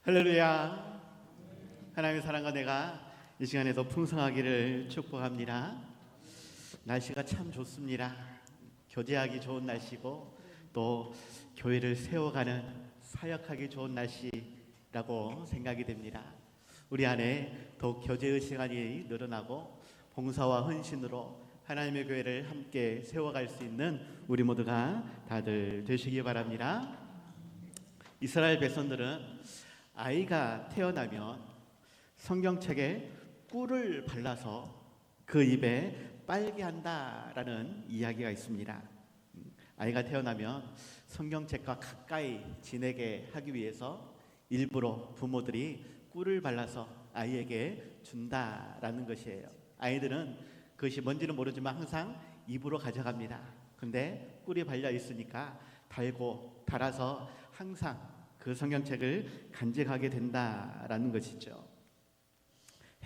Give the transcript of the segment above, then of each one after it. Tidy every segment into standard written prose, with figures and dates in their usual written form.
할렐루야. 하나님의 사랑과 내가 이 시간에 더 풍성하기를 축복합니다. 날씨가 참 좋습니다. 교제하기 좋은 날씨고 또 교회를 세워가는 사역하기 좋은 날씨라고 생각이 됩니다. 우리 안에 더욱 교제의 시간이 늘어나고 봉사와 헌신으로 하나님의 교회를 함께 세워갈 수 있는 우리 모두가 다들 되시기 바랍니다. 이스라엘 백성들은 아이가 태어나면 성경책에 꿀을 발라서 그 입에 빨게 한다라는 이야기가 있습니다. 아이가 태어나면 성경책과 가까이 지내게 하기 위해서 일부러 부모들이 꿀을 발라서 아이에게 준다라는 것이에요. 아이들은 그것이 뭔지는 모르지만 항상 입으로 가져갑니다. 근데 꿀이 발려 있으니까 달고 달아서 항상 그 성경책을 간직하게 된다라는 것이죠.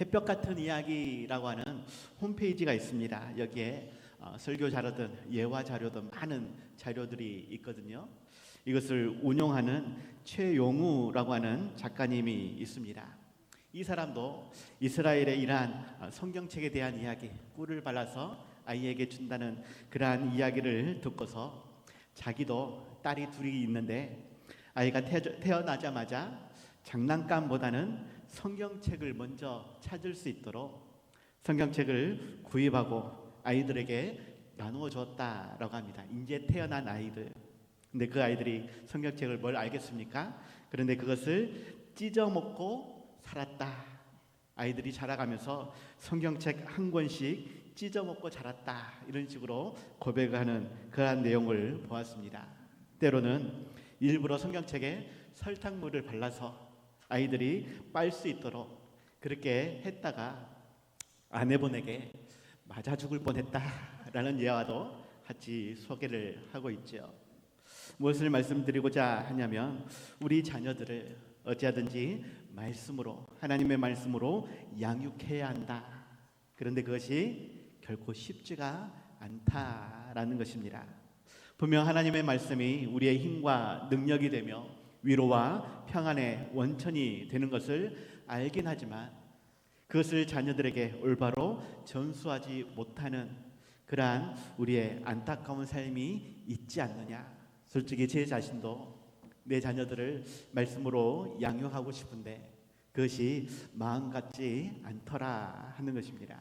햇볕 같은 이야기라고 하는 홈페이지가 있습니다. 여기에 설교 자료든 예화 자료든 많은 자료들이 있거든요. 이것을 운용하는 최용우라고 하는 작가님이 있습니다. 이 사람도 이스라엘의 이러한 성경책에 대한 이야기, 꿀을 발라서 아이에게 준다는 그러한 이야기를 듣고서 자기도 딸이 둘이 있는데 아이가 태어나자마자 장난감보다는 성경책을 먼저 찾을 수 있도록 성경책을 구입하고 아이들에게 나누어 줬다라고 합니다. 이제 태어난 아이들. 근데 그 아이들이 성경책을 뭘 알겠습니까? 그런데 그것을 찢어 먹고 살았다. 아이들이 자라가면서 성경책 한 권씩 찢어 먹고 자랐다. 이런 식으로 고백하는 그러한 내용을 보았습니다. 때로는 일부러 성경책에 설탕물을 발라서 아이들이 빨 수 있도록 그렇게 했다가 아내분에게 맞아 죽을 뻔했다라는 예화도 같이 소개를 하고 있죠. 무엇을 말씀드리고자 하냐면 우리 자녀들을 어찌하든지 말씀으로, 하나님의 말씀으로 양육해야 한다. 그런데 그것이 결코 쉽지가 않다라는 것입니다. 분명 하나님의 말씀이 우리의 힘과 능력이 되며 위로와 평안의 원천이 되는 것을 알긴 하지만 그것을 자녀들에게 올바로 전수하지 못하는 그러한 우리의 안타까운 삶이 있지 않느냐. 솔직히 제 자신도 내 자녀들을 말씀으로 양육하고 싶은데 그것이 마음 같지 않더라 하는 것입니다.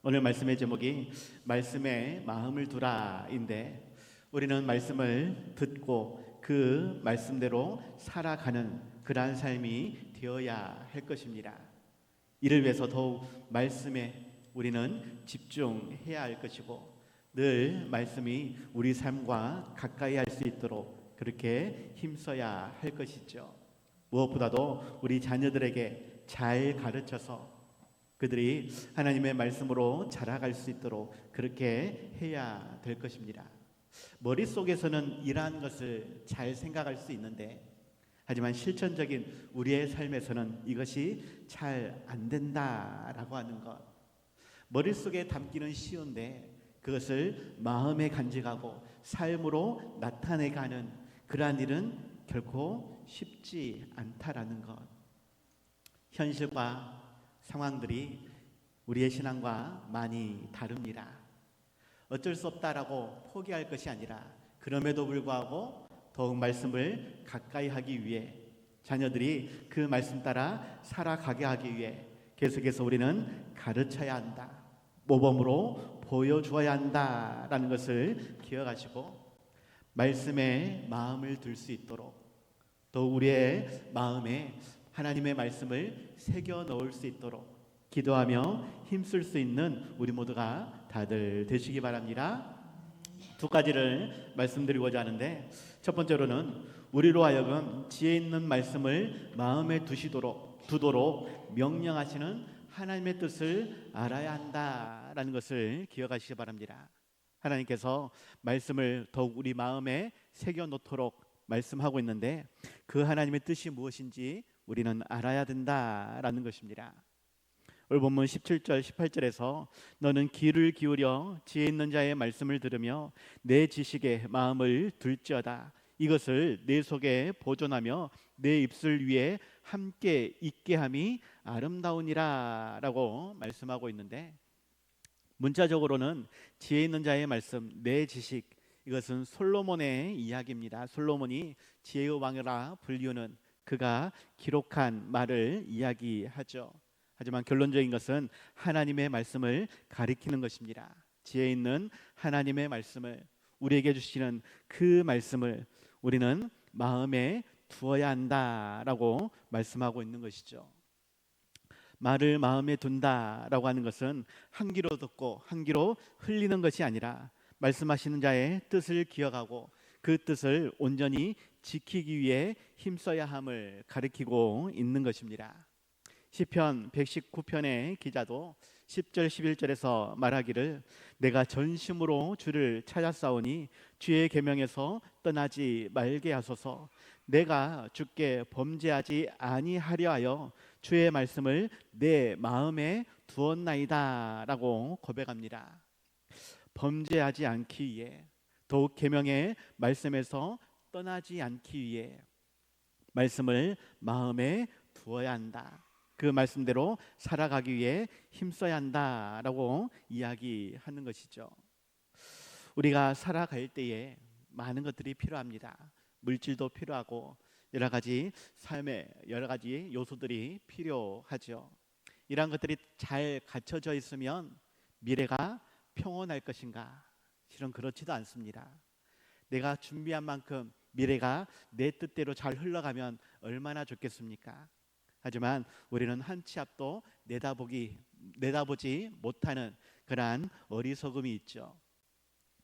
오늘 말씀의 제목이 말씀에 마음을 두라인데 우리는 말씀을 듣고 그 말씀대로 살아가는 그러한 삶이 되어야 할 것입니다. 이를 위해서 더욱 말씀에 우리는 집중해야 할 것이고 늘 말씀이 우리 삶과 가까이 할 수 있도록 그렇게 힘써야 할 것이죠. 무엇보다도 우리 자녀들에게 잘 가르쳐서 그들이 하나님의 말씀으로 자라갈 수 있도록 그렇게 해야 될 것입니다. 머릿속에서는 이러한 것을 잘 생각할 수 있는데 하지만 실천적인 우리의 삶에서는 이것이 잘 안 된다라고 하는 것. 머릿속에 담기는 쉬운데 그것을 마음에 간직하고 삶으로 나타내가는 그러한 일은 결코 쉽지 않다라는 것. 현실과 상황들이 우리의 신앙과 많이 다릅니다. 어쩔 수 없다라고 포기할 것이 아니라 그럼에도 불구하고 더욱 말씀을 가까이 하기 위해 자녀들이 그 말씀 따라 살아가게 하기 위해 계속해서 우리는 가르쳐야 한다. 모범으로 보여주어야 한다라는 것을 기억하시고 말씀에 마음을 둘 수 있도록 또 우리의 마음에 하나님의 말씀을 새겨 넣을 수 있도록 기도하며 힘쓸 수 있는 우리 모두가 다들 되시기 바랍니다. 두 가지를 말씀드리고자 하는데 첫 번째로는 우리로 하여금 지혜 있는 말씀을 마음에 두도록 명령하시는 하나님의 뜻을 알아야 한다라는 것을 기억하시기 바랍니다. 하나님께서 말씀을 더욱 우리 마음에 새겨 놓도록 말씀하고 있는데 그 하나님의 뜻이 무엇인지 우리는 알아야 된다라는 것입니다. 오늘 본문 17절 18절에서 너는 귀를 기울여 지혜 있는 자의 말씀을 들으며 내 지식에 마음을 둘지어다. 이것을 내 속에 보존하며 내 입술 위에 함께 있게 함이 아름다우니라 라고 말씀하고 있는데, 문자적으로는 지혜 있는 자의 말씀, 내 지식, 이것은 솔로몬의 이야기입니다. 솔로몬이 지혜의 왕이라 불리우는 그가 기록한 말을 이야기하죠. 하지만 결론적인 것은 하나님의 말씀을 가리키는 것입니다. 지혜 있는 하나님의 말씀을, 우리에게 주시는 그 말씀을 우리는 마음에 두어야 한다라고 말씀하고 있는 것이죠. 말을 마음에 둔다라고 하는 것은 한 귀로 듣고 한 귀로 흘리는 것이 아니라 말씀하시는 자의 뜻을 기억하고 그 뜻을 온전히 지키기 위해 힘써야 함을 가리키고 있는 것입니다. 시편 119편의 기자도 10절 11절에서 말하기를 내가 전심으로 주를 찾았사오니 주의 계명에서 떠나지 말게 하소서. 내가 주께 범죄하지 아니하려 하여 주의 말씀을 내 마음에 두었나이다 라고 고백합니다. 범죄하지 않기 위해, 더욱 계명의 말씀에서 떠나지 않기 위해 말씀을 마음에 두어야 한다. 그 말씀대로 살아가기 위해 힘써야 한다라고 이야기하는 것이죠. 우리가 살아갈 때에 많은 것들이 필요합니다. 물질도 필요하고 여러 가지 삶의 여러 가지 요소들이 필요하죠. 이러한 것들이 잘 갖춰져 있으면 미래가 평온할 것인가? 실은 그렇지도 않습니다. 내가 준비한 만큼 미래가 내 뜻대로 잘 흘러가면 얼마나 좋겠습니까? 하지만 우리는 한 치 앞도 내다보지 못하는 그러한 어리석음이 있죠.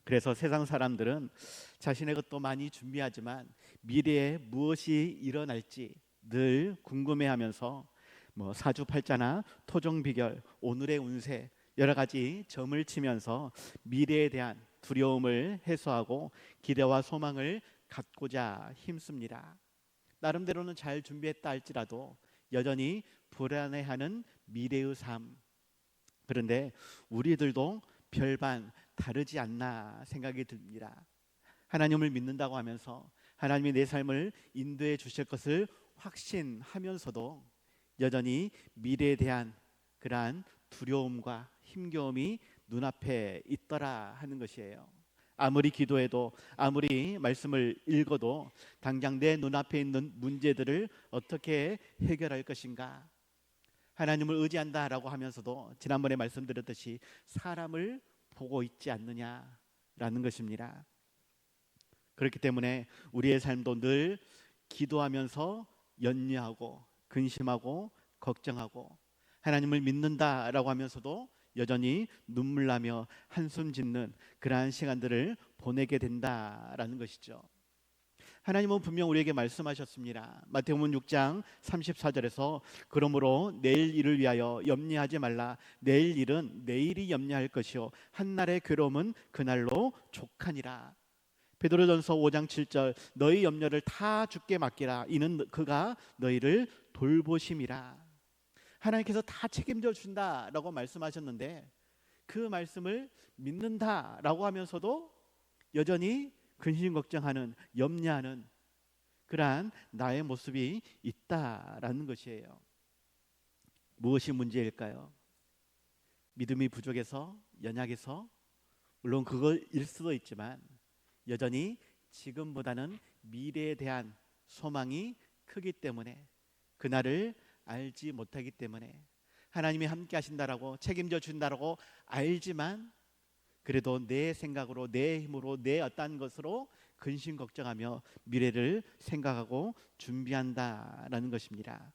그래서 세상 사람들은 자신의 것도 많이 준비하지만 미래에 무엇이 일어날지 늘 궁금해하면서 사주팔자나 토종비결, 오늘의 운세 여러 가지 점을 치면서 미래에 대한 두려움을 해소하고 기대와 소망을 갖고자 힘씁니다. 나름대로는 잘 준비했다 할지라도 여전히 불안해하는 미래의 삶. 그런데 우리들도 별반 다르지 않나 생각이 듭니다. 하나님을 믿는다고 하면서 하나님이 내 삶을 인도해 주실 것을 확신하면서도 여전히 미래에 대한 그러한 두려움과 힘겨움이 눈앞에 있더라 하는 것이에요. 아무리 기도해도 아무리 말씀을 읽어도 당장 내 눈앞에 있는 문제들을 어떻게 해결할 것인가, 하나님을 의지한다라고 하면서도 지난번에 말씀드렸듯이 사람을 보고 있지 않느냐라는 것입니다. 그렇기 때문에 우리의 삶도 늘 기도하면서 염려하고 근심하고 걱정하고 하나님을 믿는다라고 하면서도 여전히 눈물 나며 한숨 짓는 그러한 시간들을 보내게 된다라는 것이죠. 하나님은 분명 우리에게 말씀하셨습니다. 마태복음 6장 34절에서 그러므로 내일 일을 위하여 염려하지 말라. 내일 일은 내일이 염려할 것이요 한날의 괴로움은 그날로 족하니라. 베드로전서 5장 7절 너희 염려를 다 주께 맡기라. 이는 그가 너희를 돌보심이라. 하나님께서 다 책임져 준다라고 말씀하셨는데 그 말씀을 믿는다라고 하면서도 여전히 근심 걱정하는, 염려하는 그러한 나의 모습이 있다라는 것이에요. 무엇이 문제일까요? 믿음이 부족해서, 연약해서? 물론 그거일 수도 있지만 여전히 지금보다는 미래에 대한 소망이 크기 때문에, 그날을 알지 못하기 때문에, 하나님이 함께 하신다라고 책임져 준다라고 알지만 그래도 내 생각으로, 내 힘으로, 내 어떠한 것으로 근심 걱정하며 미래를 생각하고 준비한다라는 것입니다.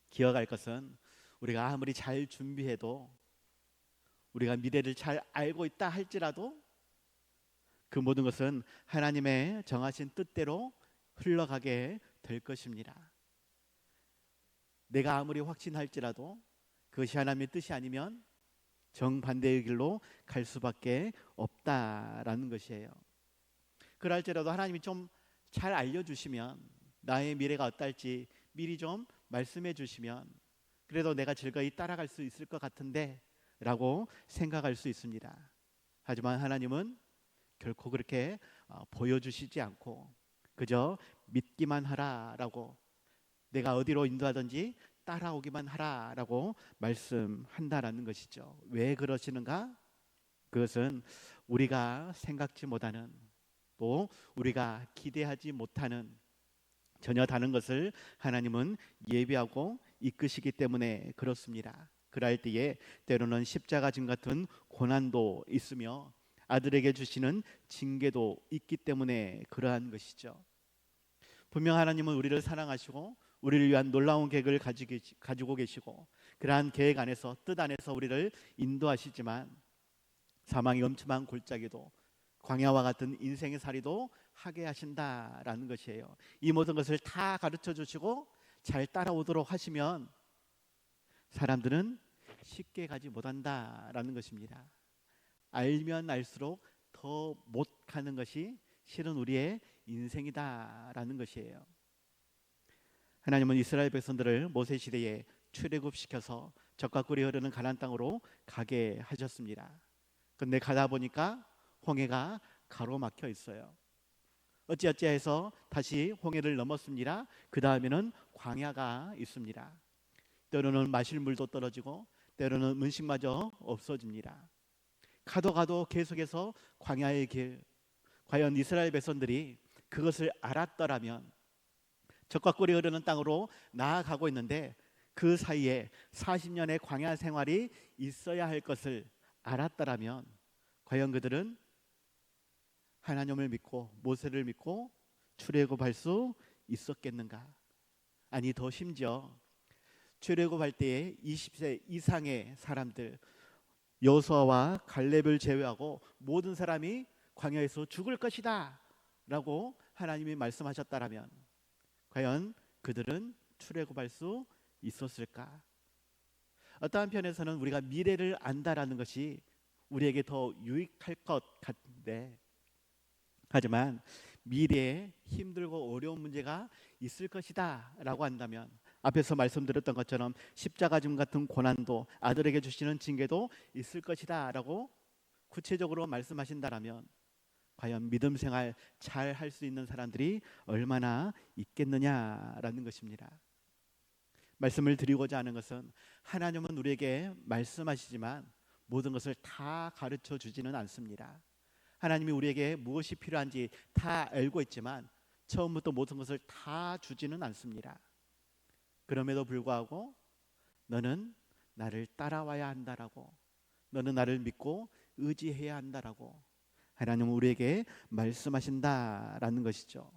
기억할 것은 우리가 아무리 잘 준비해도, 우리가 미래를 잘 알고 있다 할지라도 그 모든 것은 하나님의 정하신 뜻대로 흘러가게 될 것입니다. 내가 아무리 확신할지라도 그것이 하나님의 뜻이 아니면 정반대의 길로 갈 수밖에 없다라는 것이에요. 그럴지라도 하나님이 좀 잘 알려주시면, 나의 미래가 어떨지 미리 좀 말씀해 주시면 그래도 내가 즐거이 따라갈 수 있을 것 같은데 라고 생각할 수 있습니다. 하지만 하나님은 결코 그렇게 보여주시지 않고 그저 믿기만 하라라고, 내가 어디로 인도하든지 따라오기만 하라라고 말씀한다라는 것이죠. 왜 그러시는가? 그것은 우리가 생각지 못하는, 또 우리가 기대하지 못하는 전혀 다른 것을 하나님은 예비하고 이끄시기 때문에 그렇습니다. 그럴 때에 때로는 십자가 진 같은 고난도 있으며 아들에게 주시는 징계도 있기 때문에 그러한 것이죠. 분명 하나님은 우리를 사랑하시고 우리를 위한 놀라운 계획을 가지고 계시고 그러한 계획 안에서, 뜻 안에서 우리를 인도하시지만 사망의 엄침한 골짜기도, 광야와 같은 인생의 살이도 하게 하신다라는 것이에요. 이 모든 것을 다 가르쳐 주시고 잘 따라오도록 하시면 사람들은 쉽게 가지 못한다라는 것입니다. 알면 알수록 더 못 가는 것이 실은 우리의 인생이다라는 것이에요. 하나님은 이스라엘 백성들을 모세 시대에 출애굽시켜서 적과 꿀이 흐르는 가나안 땅으로 가게 하셨습니다. 근데 가다 보니까 홍해가 가로막혀 있어요. 어찌어찌해서 다시 홍해를 넘었습니다. 그 다음에는 광야가 있습니다. 때로는 마실 물도 떨어지고 때로는 음식마저 없어집니다. 가도 계속해서 광야의 길. 과연 이스라엘 백성들이 그것을 알았더라면 적과 꿀이 흐르는 땅으로 나아가고 있는데 그 사이에 40년의 광야 생활이 있어야 할 것을 알았더라면 과연 그들은 하나님을 믿고 모세를 믿고 출애굽할 수 있었겠는가? 아니, 더 심지어 출애굽할 때에 20세 이상의 사람들, 여호수아와 갈렙을 제외하고 모든 사람이 광야에서 죽을 것이다 라고 하나님이 말씀하셨다라면 과연 그들은 출애굽할 수 있었을까? 어떠한 편에서는 우리가 미래를 안다라는 것이 우리에게 더 유익할 것 같은데, 하지만 미래에 힘들고 어려운 문제가 있을 것이다 라고 한다면 앞에서 말씀드렸던 것처럼 십자가짐 같은 고난도, 아들에게 주시는 징계도 있을 것이다 라고 구체적으로 말씀하신다라면 과연 믿음 생활 잘 할 수 있는 사람들이 얼마나 있겠느냐라는 것입니다. 말씀을 드리고자 하는 것은 하나님은 우리에게 말씀하시지만 모든 것을 다 가르쳐 주지는 않습니다. 하나님이 우리에게 무엇이 필요한지 다 알고 있지만 처음부터 모든 것을 다 주지는 않습니다. 그럼에도 불구하고 너는 나를 따라와야 한다라고, 너는 나를 믿고 의지해야 한다라고 하나님은 우리에게 말씀하신다라는 것이죠.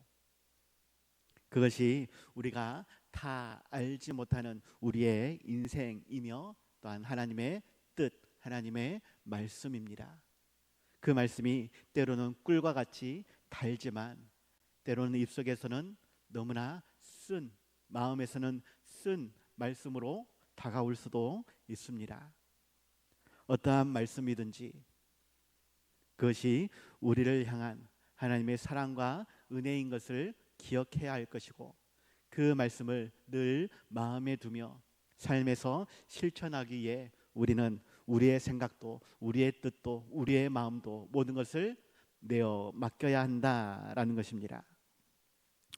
그것이 우리가 다 알지 못하는 우리의 인생이며 또한 하나님의 뜻, 하나님의 말씀입니다. 그 말씀이 때로는 꿀과 같이 달지만 때로는 입속에서는 너무나 쓴, 마음에서는 쓴 말씀으로 다가올 수도 있습니다. 어떠한 말씀이든지 그것이 우리를 향한 하나님의 사랑과 은혜인 것을 기억해야 할 것이고 그 말씀을 늘 마음에 두며 삶에서 실천하기 위해 우리는 우리의 생각도 우리의 뜻도 우리의 마음도 모든 것을 내어 맡겨야 한다라는 것입니다.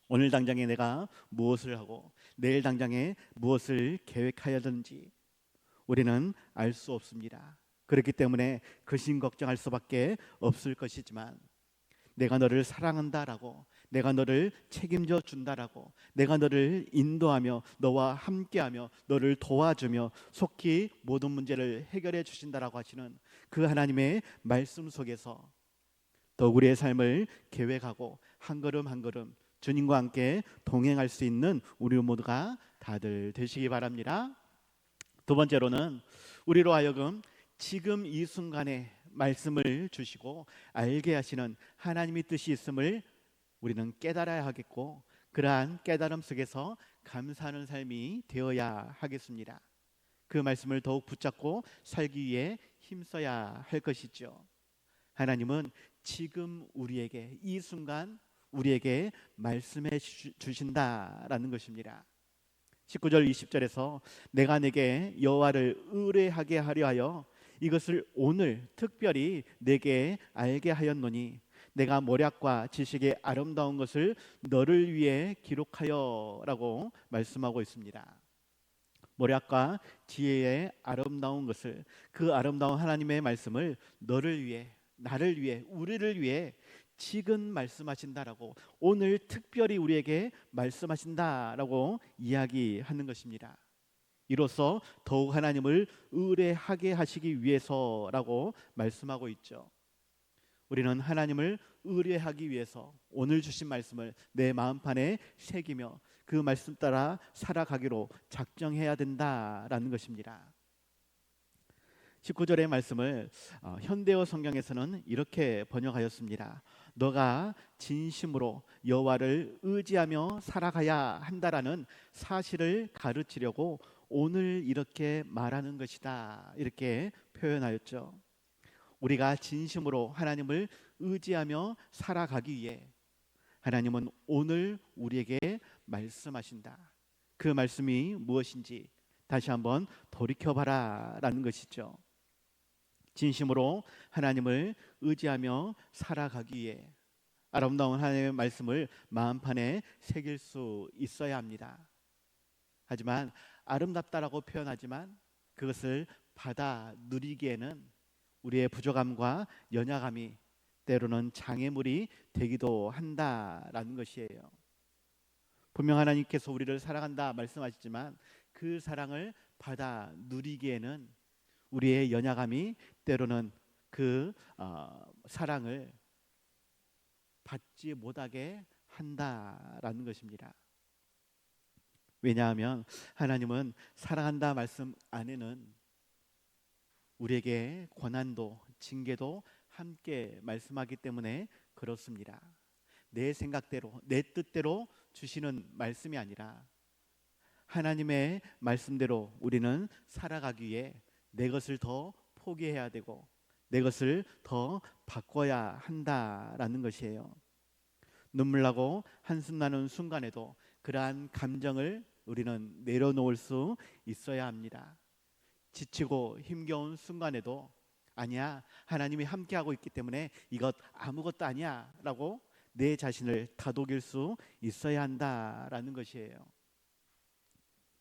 오늘 당장에 내가 무엇을 하고 내일 당장에 무엇을 계획하여든지 우리는 알 수 없습니다. 그렇기 때문에 근심 걱정할 수밖에 없을 것이지만 내가 너를 사랑한다라고, 내가 너를 책임져 준다라고, 내가 너를 인도하며 너와 함께하며 너를 도와주며 속히 모든 문제를 해결해 주신다라고 하시는 그 하나님의 말씀 속에서 더욱 우리의 삶을 계획하고 한 걸음 한 걸음 주님과 함께 동행할 수 있는 우리 모두가 다들 되시기 바랍니다. 두 번째로는 우리로 하여금 지금 이 순간에 말씀을 주시고 알게 하시는 하나님의 뜻이 있음을 우리는 깨달아야 하겠고 그러한 깨달음 속에서 감사하는 삶이 되어야 하겠습니다. 그 말씀을 더욱 붙잡고 살기 위해 힘써야 할 것이죠. 하나님은 지금 우리에게 이 순간 우리에게 말씀해 주신다라는 것입니다. 19절 20절에서 내가 내게 여호와를 의뢰하게 하려 하여 이것을 오늘 특별히 내게 알게 하였노니 내가 모략과 지식의 아름다운 것을 너를 위해 기록하여라고 말씀하고 있습니다. 모략과 지혜의 아름다운 것을, 그 아름다운 하나님의 말씀을 너를 위해, 나를 위해, 우리를 위해 지금 말씀하신다라고, 오늘 특별히 우리에게 말씀하신다라고 이야기하는 것입니다. 이로써 더욱 하나님을 의뢰하게 하시기 위해서라고 말씀하고 있죠. 우리는 하나님을 의뢰하기 위해서 오늘 주신 말씀을 내 마음판에 새기며 그 말씀 따라 살아가기로 작정해야 된다라는 것입니다. 19절의 말씀을 현대어 성경에서는 이렇게 번역하였습니다. 너가 진심으로 여호와를 의지하며 살아가야 한다라는 사실을 가르치려고 오늘 이렇게 말하는 것이다, 이렇게 표현하였죠. 우리가 진심으로 하나님을 의지하며 살아가기 위해 하나님은 오늘 우리에게 말씀하신다. 그 말씀이 무엇인지 다시 한번 돌이켜봐라 라는 것이죠. 진심으로 하나님을 의지하며 살아가기 위해 아름다운 하나님의 말씀을 마음판에 새길 수 있어야 합니다. 하지만 아름답다라고 표현하지만 그것을 받아 누리기에는 우리의 부족함과 연약함이 때로는 장애물이 되기도 한다라는 것이에요. 분명 하나님께서 우리를 사랑한다 말씀하시지만 그 사랑을 받아 누리기에는 우리의 연약함이 때로는 그 사랑을 받지 못하게 한다라는 것입니다. 왜냐하면 하나님은 사랑한다 말씀 안에는 우리에게 고난도 징계도 함께 말씀하기 때문에 그렇습니다. 내 생각대로 내 뜻대로 주시는 말씀이 아니라 하나님의 말씀대로 우리는 살아가기 위해 내 것을 더 포기해야 되고 내 것을 더 바꿔야 한다라는 것이에요. 눈물 나고 한숨 나는 순간에도 그러한 감정을 우리는 내려놓을 수 있어야 합니다. 지치고 힘겨운 순간에도 아니야, 하나님이 함께하고 있기 때문에 이것 아무것도 아니야 라고 내 자신을 다독일 수 있어야 한다라는 것이에요.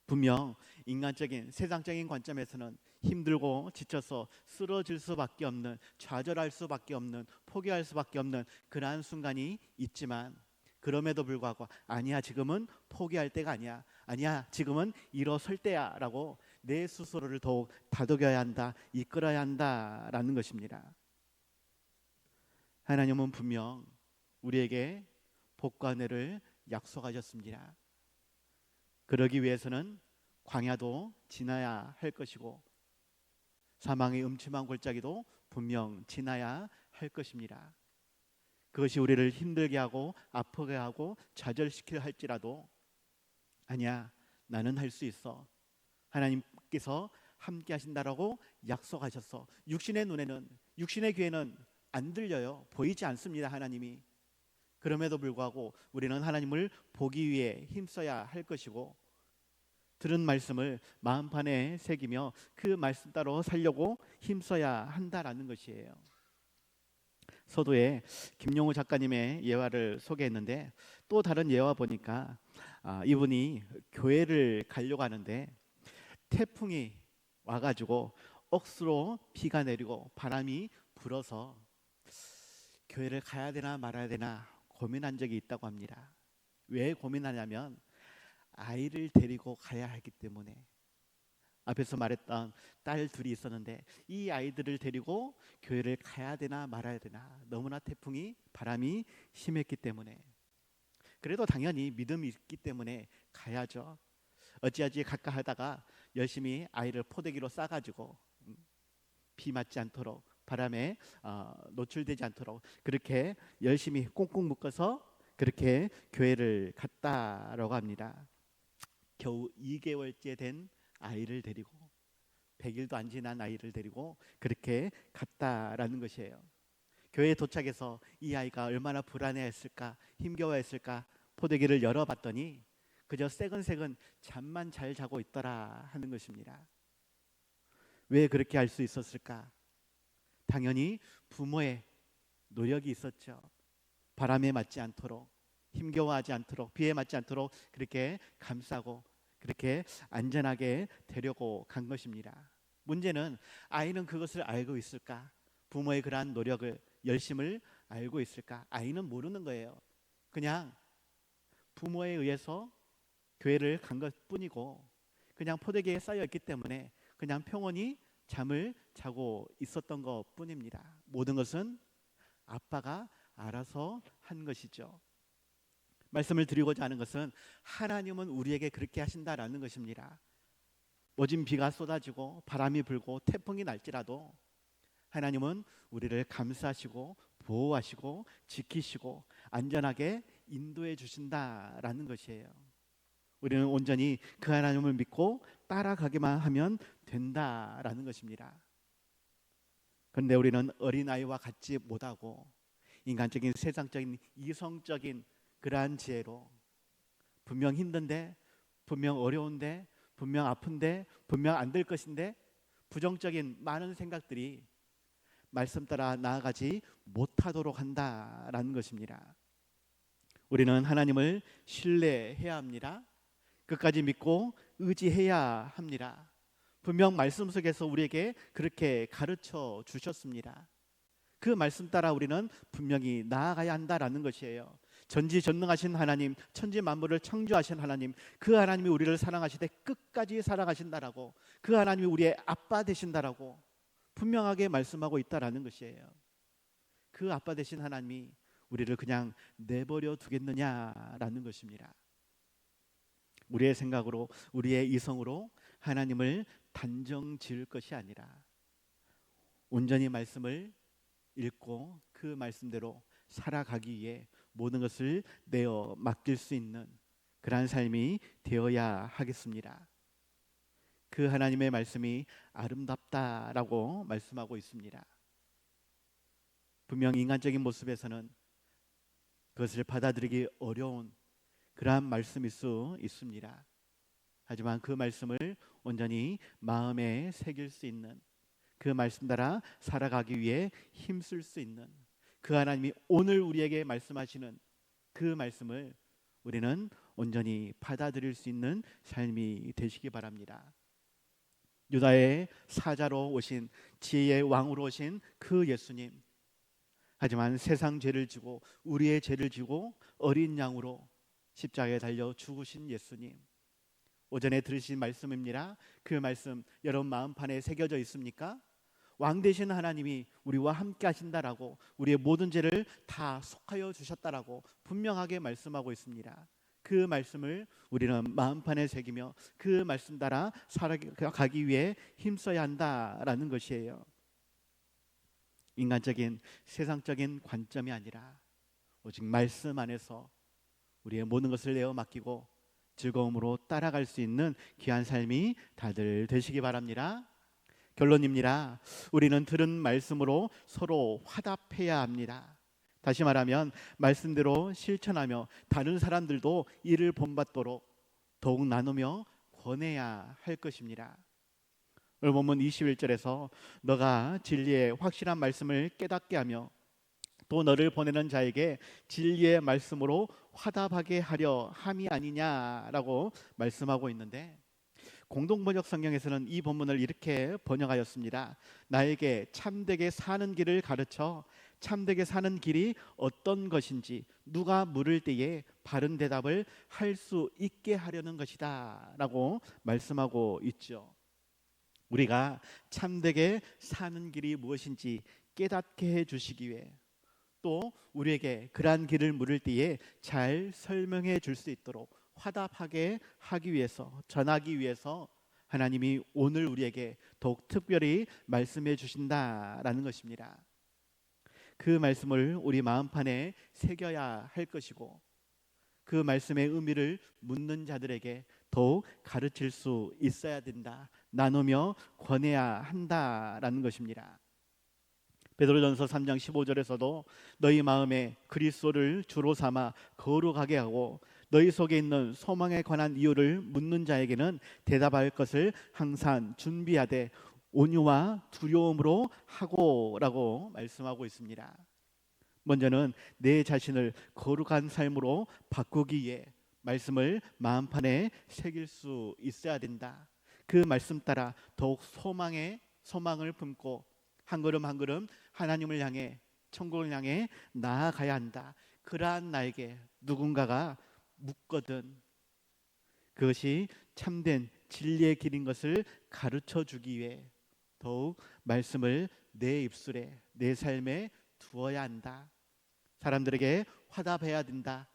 분명 인간적인 세상적인 관점에서는 힘들고 지쳐서 쓰러질 수밖에 없는, 좌절할 수밖에 없는, 포기할 수밖에 없는 그러한 순간이 있지만 그럼에도 불구하고 아니야, 지금은 포기할 때가 아니야, 아니야, 지금은 일어설 때야 라고 내 스스로를 더욱 다독여야 한다, 이끌어야 한다라는 것입니다. 하나님은 분명 우리에게 복과 은혜를 약속하셨습니다. 그러기 위해서는 광야도 지나야 할 것이고 사망의 음침한 골짜기도 분명 지나야 할 것입니다. 그것이 우리를 힘들게 하고 아프게 하고 좌절시키려 할지라도 아니야, 나는 할 수 있어, 하나님께서 함께 하신다라고 약속하셨어. 육신의 눈에는, 육신의 귀에는 안 들려요. 보이지 않습니다, 하나님이. 그럼에도 불구하고 우리는 하나님을 보기 위해 힘써야 할 것이고 들은 말씀을 마음판에 새기며 그 말씀 따로 살려고 힘써야 한다라는 것이에요. 서두에 김용우 작가님의 예화를 소개했는데 또 다른 예화 보니까 이분이 교회를 가려고 하는데 태풍이 와가지고 억수로 비가 내리고 바람이 불어서 교회를 가야 되나 말아야 되나 고민한 적이 있다고 합니다. 왜 고민하냐면 아이를 데리고 가야 하기 때문에. 앞에서 말했던 딸 둘이 있었는데 이 아이들을 데리고 교회를 가야 되나 말아야 되나, 너무나 태풍이 바람이 심했기 때문에. 그래도 당연히 믿음이 있기 때문에 가야죠. 어찌하지 갈까 하다가 열심히 아이를 포대기로 싸가지고 비 맞지 않도록, 바람에 노출되지 않도록 그렇게 열심히 꽁꽁 묶어서 그렇게 교회를 갔다라고 합니다. 겨우 2개월째 된 아이를 데리고, 100일도 안 지난 아이를 데리고 그렇게 갔다라는 것이에요. 교회에 도착해서 이 아이가 얼마나 불안해했을까, 힘겨워했을까 포대기를 열어봤더니 그저 새근새근 잠만 잘 자고 있더라 하는 것입니다. 왜 그렇게 할 수 있었을까? 당연히 부모의 노력이 있었죠. 바람에 맞지 않도록, 힘겨워하지 않도록, 비에 맞지 않도록 그렇게 감싸고 그렇게 안전하게 데려고 간 것입니다. 문제는 아이는 그것을 알고 있을까? 부모의 그러한 노력을, 열심을 알고 있을까? 아이는 모르는 거예요. 그냥 부모에 의해서 교회를 간 것뿐이고 그냥 포대기에 쌓여 있기 때문에 그냥 평온히 잠을 자고 있었던 것뿐입니다. 모든 것은 아빠가 알아서 한 것이죠. 말씀을 드리고자 하는 것은 하나님은 우리에게 그렇게 하신다라는 것입니다. 모진 비가 쏟아지고 바람이 불고 태풍이 날지라도 하나님은 우리를 감싸시고 보호하시고 지키시고 안전하게 인도해 주신다라는 것이에요. 우리는 온전히 그 하나님을 믿고 따라가기만 하면 된다라는 것입니다. 그런데 우리는 어린아이와 같지 못하고 인간적인, 세상적인, 이성적인 그러한 지혜로 분명 힘든데, 분명 어려운데, 분명 아픈데, 분명 안 될 것인데 부정적인 많은 생각들이 말씀 따라 나아가지 못하도록 한다라는 것입니다. 우리는 하나님을 신뢰해야 합니다. 끝까지 믿고 의지해야 합니다. 분명 말씀 속에서 우리에게 그렇게 가르쳐 주셨습니다. 그 말씀 따라 우리는 분명히 나아가야 한다라는 것이에요. 전지전능하신 하나님, 천지 만물을 창조하신 하나님, 그 하나님이 우리를 사랑하시되 끝까지 사랑하신다라고, 그 하나님이 우리의 아빠 되신다라고 분명하게 말씀하고 있다라는 것이에요. 그 아빠 되신 하나님이 우리를 그냥 내버려 두겠느냐라는 것입니다. 우리의 생각으로, 우리의 이성으로 하나님을 단정 지을 것이 아니라 온전히 말씀을 읽고 그 말씀대로 살아가기 위해 모든 것을 내어 맡길 수 있는 그러한 삶이 되어야 하겠습니다. 그 하나님의 말씀이 아름답다라고 말씀하고 있습니다. 분명 인간적인 모습에서는 그것을 받아들이기 어려운 그러한 말씀일 수 있습니다. 하지만 그 말씀을 온전히 마음에 새길 수 있는, 그 말씀 따라 살아가기 위해 힘쓸 수 있는 그 하나님이 오늘 우리에게 말씀하시는 그 말씀을 우리는 온전히 받아들일 수 있는 삶이 되시기 바랍니다. 유다의 사자로 오신, 지혜의 왕으로 오신 그 예수님, 하지만 세상 죄를 지고 우리의 죄를 지고 어린 양으로 십자가에 달려 죽으신 예수님, 오전에 들으신 말씀입니다. 그 말씀 여러분 마음판에 새겨져 있습니까? 왕 되신 하나님이 우리와 함께 하신다라고, 우리의 모든 죄를 다 속하여 주셨다라고 분명하게 말씀하고 있습니다. 그 말씀을 우리는 마음판에 새기며 그 말씀 따라 살아가기 위해 힘써야 한다라는 것이에요. 인간적인, 세상적인 관점이 아니라 오직 말씀 안에서 우리의 모든 것을 내어 맡기고 즐거움으로 따라갈 수 있는 귀한 삶이 다들 되시기 바랍니다. 결론입니다. 우리는 들은 말씀으로 서로 화답해야 합니다. 다시 말하면 말씀대로 실천하며 다른 사람들도 이를 본받도록 더욱 나누며 권해야 할 것입니다. 오늘 본문 21절에서 너가 진리의 확실한 말씀을 깨닫게 하며 또 너를 보내는 자에게 진리의 말씀으로 화답하게 하려 함이 아니냐라고 말씀하고 있는데, 공동번역 성경에서는 이 본문을 이렇게 번역하였습니다. 나에게 참되게 사는 길을 가르쳐 참되게 사는 길이 어떤 것인지 누가 물을 때에 바른 대답을 할 수 있게 하려는 것이다 라고 말씀하고 있죠. 우리가 참되게 사는 길이 무엇인지 깨닫게 해주시기 위해, 또 우리에게 그러한 길을 물을 때에 잘 설명해 줄 수 있도록 화답하게 하기 위해서, 전하기 위해서 하나님이 오늘 우리에게 더욱 특별히 말씀해 주신다라는 것입니다. 그 말씀을 우리 마음판에 새겨야 할 것이고, 그 말씀의 의미를 묻는 자들에게 더욱 가르칠 수 있어야 된다, 나누며 권해야 한다라는 것입니다. 베드로전서 3장 15절에서도 너희 마음에 그리스도를 주로 삼아 거룩하게 하고 너희 속에 있는 소망에 관한 이유를 묻는 자에게는 대답할 것을 항상 준비하되 온유와 두려움으로 하고라고 말씀하고 있습니다. 먼저는 내 자신을 거룩한 삶으로 바꾸기 위해 말씀을 마음판에 새길 수 있어야 된다. 그 말씀 따라 더욱 소망을 품고 한 걸음 한 걸음 하나님을 향해, 천국을 향해 나아가야 한다. 그러한 나에게 누군가가 묻거든 그것이 참된 진리의 길인 것을 가르쳐 주기 위해 더욱 말씀을 내 입술에, 내 삶에 두어야 한다. 사람들에게 화답해야 된다,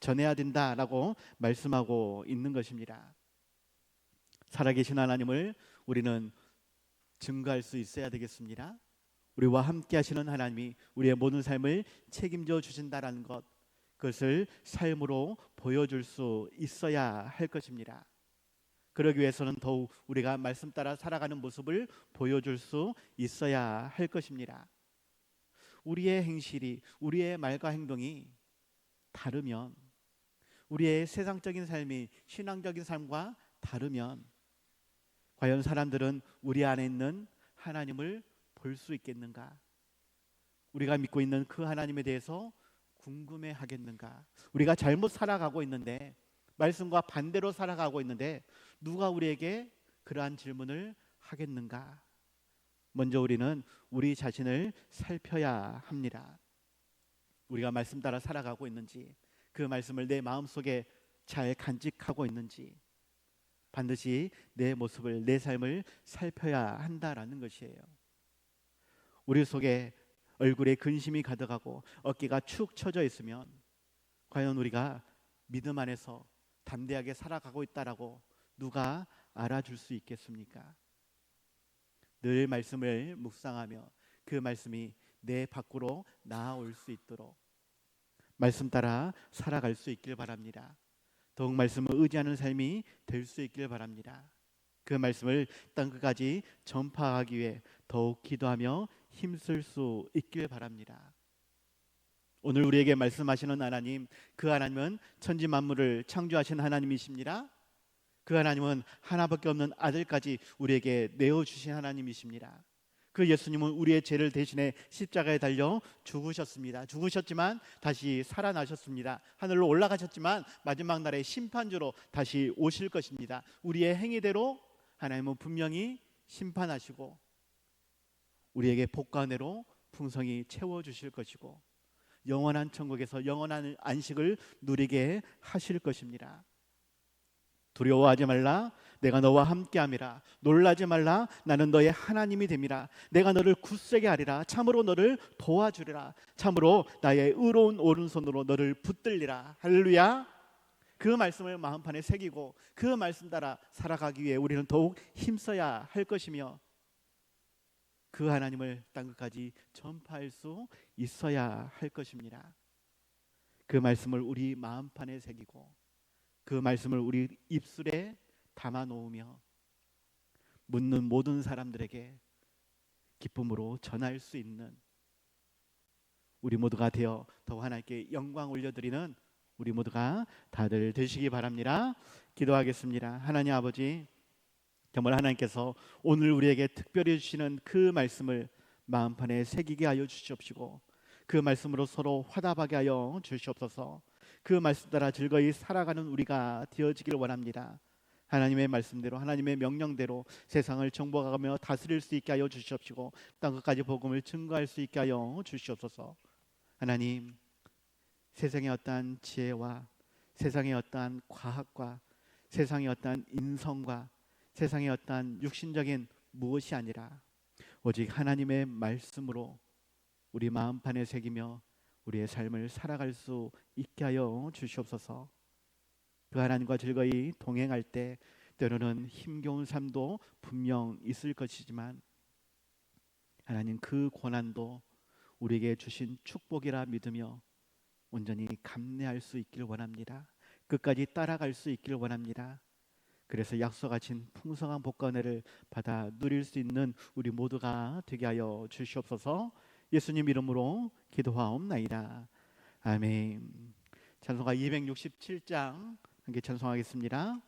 전해야 된다라고 말씀하고 있는 것입니다. 살아계신 하나님을 우리는 증거할 수 있어야 되겠습니다. 우리와 함께 하시는 하나님이 우리의 모든 삶을 책임져 주신다라는 것, 그것을 삶으로 보여줄 수 있어야 할 것입니다. 그러기 위해서는 더욱 우리가 말씀 따라 살아가는 모습을 보여줄 수 있어야 할 것입니다. 우리의 행실이, 우리의 말과 행동이 다르면, 우리의 세상적인 삶이 신앙적인 삶과 다르면 과연 사람들은 우리 안에 있는 하나님을 볼 수 있겠는가? 우리가 믿고 있는 그 하나님에 대해서 궁금해 하겠는가? 우리가 잘못 살아가고 있는데, 말씀과 반대로 살아가고 있는데 누가 우리에게 그러한 질문을 하겠는가? 먼저 우리는 우리 자신을 살펴야 합니다. 우리가 말씀 따라 살아가고 있는지, 그 말씀을 내 마음속에 잘 간직하고 있는지 반드시 내 모습을, 내 삶을 살펴야 한다라는 것이에요. 우리 속에 얼굴에 근심이 가득하고 어깨가 축 처져 있으면 과연 우리가 믿음 안에서 담대하게 살아가고 있다라고 누가 알아줄 수 있겠습니까? 늘 말씀을 묵상하며 그 말씀이 내 밖으로 나아올 수 있도록 말씀 따라 살아갈 수 있길 바랍니다. 더욱 말씀을 의지하는 삶이 될 수 있길 바랍니다. 그 말씀을 땅 끝까지 전파하기 위해 더욱 기도하며 힘쓸 수 있길 바랍니다. 오늘 우리에게 말씀하시는 하나님, 그 하나님은 천지 만물을 창조하신 하나님이십니다. 그 하나님은 하나밖에 없는 아들까지 우리에게 내어주신 하나님이십니다. 그 예수님은 우리의 죄를 대신해 십자가에 달려 죽으셨습니다. 죽으셨지만 다시 살아나셨습니다. 하늘로 올라가셨지만 마지막 날에 심판주로 다시 오실 것입니다. 우리의 행위대로 하나님은 분명히 심판하시고 우리에게 복과 은혜로 풍성히 채워주실 것이고 영원한 천국에서 영원한 안식을 누리게 하실 것입니다. 두려워하지 말라, 내가 너와 함께함이라. 놀라지 말라, 나는 너의 하나님이 됨이라. 내가 너를 굳세게 하리라. 참으로 너를 도와주리라. 참으로 나의 의로운 오른손으로 너를 붙들리라. 할렐루야. 그 말씀을 마음판에 새기고 그 말씀 따라 살아가기 위해 우리는 더욱 힘써야 할 것이며 그 하나님을 땅끝까지 전파할 수 있어야 할 것입니다. 그 말씀을 우리 마음판에 새기고 그 말씀을 우리 입술에 담아 놓으며 묻는 모든 사람들에게 기쁨으로 전할 수 있는 우리 모두가 되어 더욱 하나님께 영광 올려드리는 우리 모두가 다들 되시기 바랍니다. 기도하겠습니다. 하나님 아버지, 정말 하나님께서 오늘 우리에게 특별히 주시는 그 말씀을 마음판에 새기게 하여 주시옵시고 그 말씀으로 서로 화답하게 하여 주시옵소서. 그 말씀 따라 즐거이 살아가는 우리가 되어지길 원합니다. 하나님의 말씀대로, 하나님의 명령대로 세상을 정복하며 다스릴 수 있게 하여 주시옵시고 땅끝까지 복음을 증거할 수 있게 하여 주시옵소서. 하나님, 세상의 어떠한 지혜와 세상의 어떠한 과학과 세상의 어떠한 인성과 세상의 어떠한 육신적인 무엇이 아니라 오직 하나님의 말씀으로 우리 마음판에 새기며 우리의 삶을 살아갈 수 있게 하여 주시옵소서. 그 하나님과 즐거이 동행할 때 때로는 힘겨운 삶도 분명 있을 것이지만 하나님 그 고난도 우리에게 주신 축복이라 믿으며 온전히 감내할 수 있길 원합니다. 끝까지 따라갈 수 있길 원합니다. 그래서 약속하신 풍성한 복과 은혜를 받아 누릴 수 있는 우리 모두가 되게 하여 주시옵소서. 예수님 이름으로 기도하옵나이다. 아멘. 찬송가 267장 함께 찬송하겠습니다.